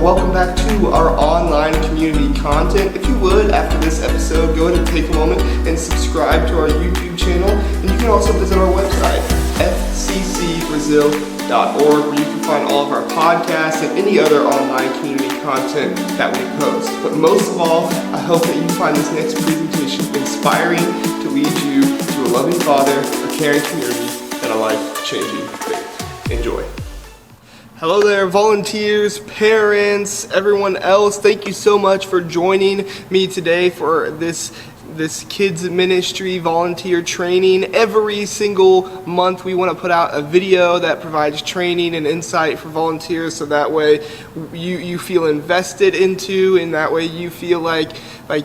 Well, welcome back to our online community content. If you would, after this episode, go ahead and take a moment and subscribe to our YouTube channel. And you can also visit our website, fccbrazil.org, where you can find all of our podcasts and any other online community content that we post. But most of all, I hope that you find this next presentation inspiring to lead you to a loving Father, a caring community, and a life-changing faith. Enjoy. Hello there, volunteers, parents, everyone else. Thank you so much for joining me today for this kids ministry volunteer training. Every single month we want to put out a video that provides training and insight for volunteers, so that way you feel invested into, and that way you feel like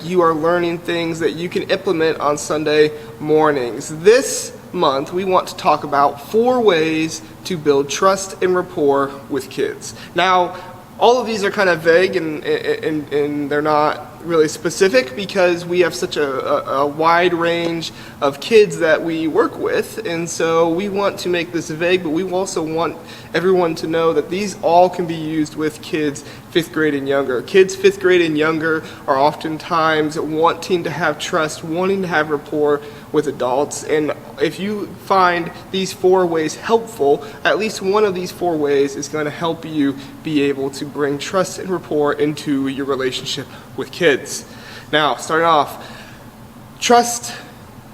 you are learning things that you can implement on Sunday mornings. This month we want to talk about 4 ways to build trust and rapport with kids. Now, all of these are kind of vague and they're not really specific because we have such a wide range of kids that we work with, and so we want to make this vague, but we also want everyone to know that these all can be used with kids 5th grade and younger. Kids 5th grade and younger are oftentimes wanting to have trust, wanting to have rapport with adults, and if you find these 4 ways helpful, at least one of these 4 ways is going to help you be able to bring trust and rapport into your relationship with kids. Now, starting off, trust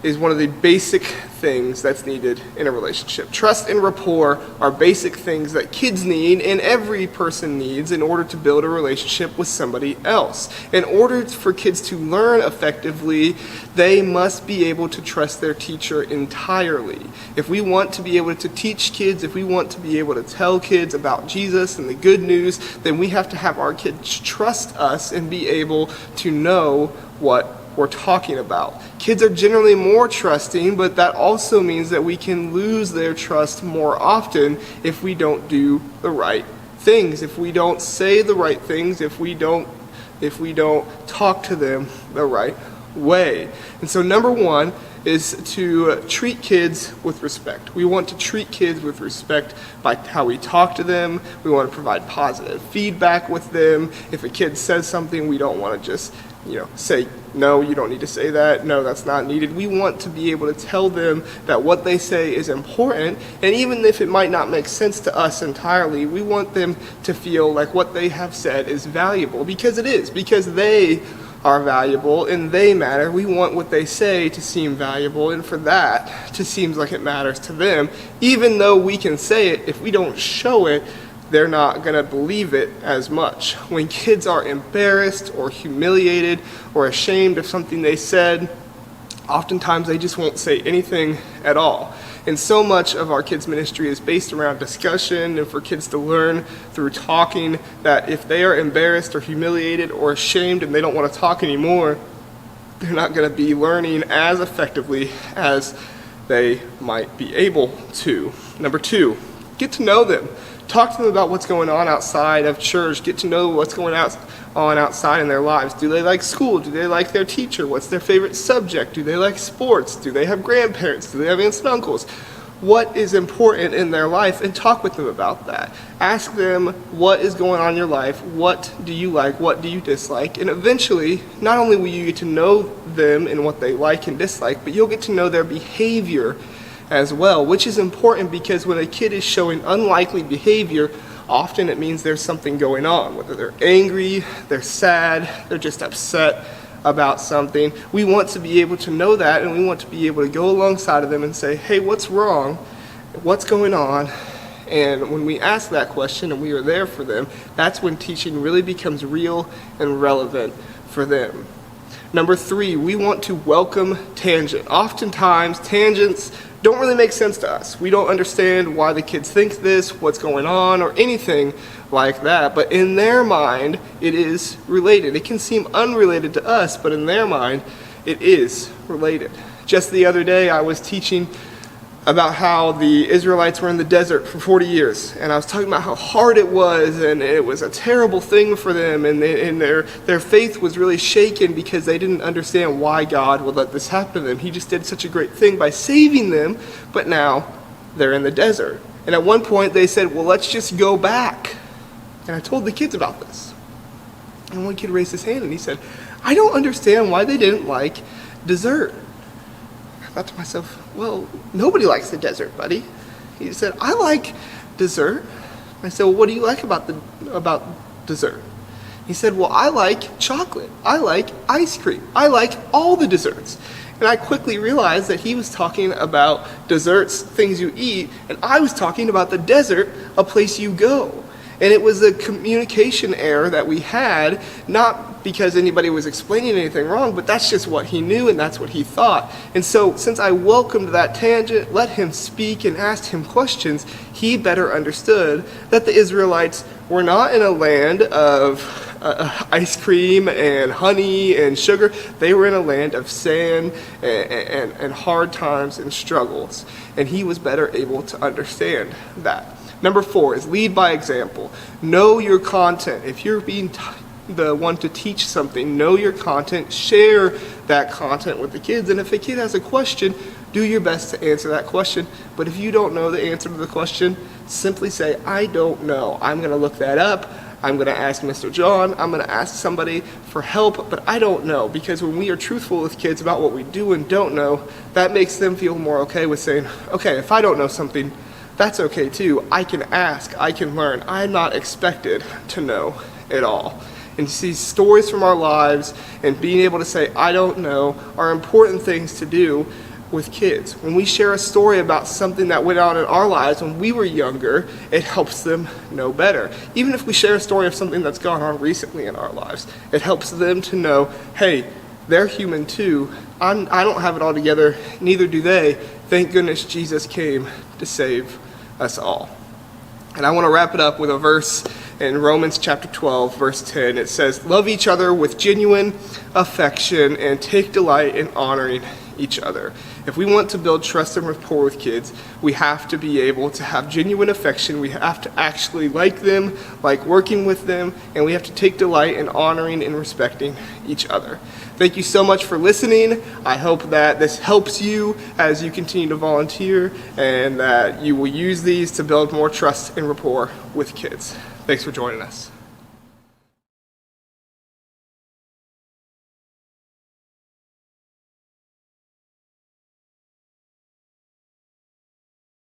is one of the basic things that's needed in a relationship. Trust and rapport are basic things that kids need and every person needs in order to build a relationship with somebody else. In order for kids to learn effectively, they must be able to trust their teacher entirely. If we want to be able to teach kids, if we want to be able to tell kids about Jesus and the good news, then we have to have our kids trust us and be able to know what we're talking about. Kids are generally more trusting, but that also means that we can lose their trust more often if we don't do the right things, if we don't say the right things, if we don't talk to them the right way. And so number 1 is to treat kids with respect. We want to treat kids with respect by how we talk to them. We want to provide positive feedback with them. If a kid says something, we don't want to just say, no, you don't need to say that. No, that's not needed. We want to be able to tell them that what they say is important, and even if it might not make sense to us entirely, we want them to feel like what they have said is valuable, because it is, because they are valuable and they matter. We want what they say to seem valuable, and for that to seem like it matters to them. Even though we can say it, if we don't show it, they're not going to believe it as much. When kids are embarrassed or humiliated or ashamed of something they said, oftentimes they just won't say anything at all. And so much of our kids' ministry is based around discussion and for kids to learn through talking, that if they are embarrassed or humiliated or ashamed and they don't want to talk anymore, they're not going to be learning as effectively as they might be able to. Number 2, get to know them. Talk to them about what's going on outside of church. Get to know what's going on outside in their lives. Do they like school? Do they like their teacher? What's their favorite subject? Do they like sports? Do they have grandparents? Do they have aunts and uncles? What is important in their life, and talk with them about that. Ask them what is going on in your life. What do you like? What do you dislike? And eventually, not only will you get to know them and what they like and dislike, but you'll get to know their behavior as well, which is important because when a kid is showing unlikely behavior, often it means there's something going on, whether they're angry, they're sad, they're just upset about something. We want to be able to know that, and we want to be able to go alongside of them and say, hey, what's wrong? What's going on? And when we ask that question and we are there for them, that's when teaching really becomes real and relevant for them. Number 3, we want to welcome tangent. Oftentimes, tangents don't really make sense to us. We don't understand why the kids think this, what's going on, or anything like that. But in their mind, it is related. It can seem unrelated to us, but in their mind, it is related. Just the other day, I was teaching about how the Israelites were in the desert for 40 years. And I was talking about how hard it was, and it was a terrible thing for them, and their faith was really shaken because they didn't understand why God would let this happen to them. He just did such a great thing by saving them, but now they're in the desert. And at one point they said, well, let's just go back. And I told the kids about this. And one kid raised his hand and he said, I don't understand why they didn't like dessert. I thought to myself, well, nobody likes the desert, buddy. He said, I like dessert. I said, well, what do you like about dessert? He said, well, I like chocolate. I like ice cream. I like all the desserts. And I quickly realized that he was talking about desserts, things you eat, and I was talking about the desert, a place you go. And it was a communication error that we had, not because anybody was explaining anything wrong, but that's just what he knew and that's what he thought. And so since I welcomed that tangent, let him speak and asked him questions, he better understood that the Israelites were not in a land of ice cream and honey and sugar. They were in a land of sand and hard times and struggles. And he was better able to understand that. Number 4 is lead by example. Know your content. If you're being the one to teach something, know your content, share that content with the kids. And if a kid has a question, do your best to answer that question. But if you don't know the answer to the question, simply say, I don't know. I'm going to look that up. I'm going to ask Mr. John. I'm going to ask somebody for help, but I don't know. Because when we are truthful with kids about what we do and don't know, that makes them feel more okay with saying, okay, if I don't know something, that's okay too. I can ask, I can learn. I'm not expected to know it all. And see, stories from our lives and being able to say, I don't know, are important things to do with kids. When we share a story about something that went on in our lives when we were younger, it helps them know better. Even if we share a story of something that's gone on recently in our lives, it helps them to know, hey, they're human too. I don't have it all together, neither do they. Thank goodness Jesus came to save us all. And I want to wrap it up with a verse in Romans chapter 12, verse 10. It says, love each other with genuine affection and take delight in honoring each other. If we want to build trust and rapport with kids, we have to be able to have genuine affection. We have to actually like them, like working with them, and we have to take delight in honoring and respecting each other. Thank you so much for listening. I hope that this helps you as you continue to volunteer and that you will use these to build more trust and rapport with kids. Thanks for joining us.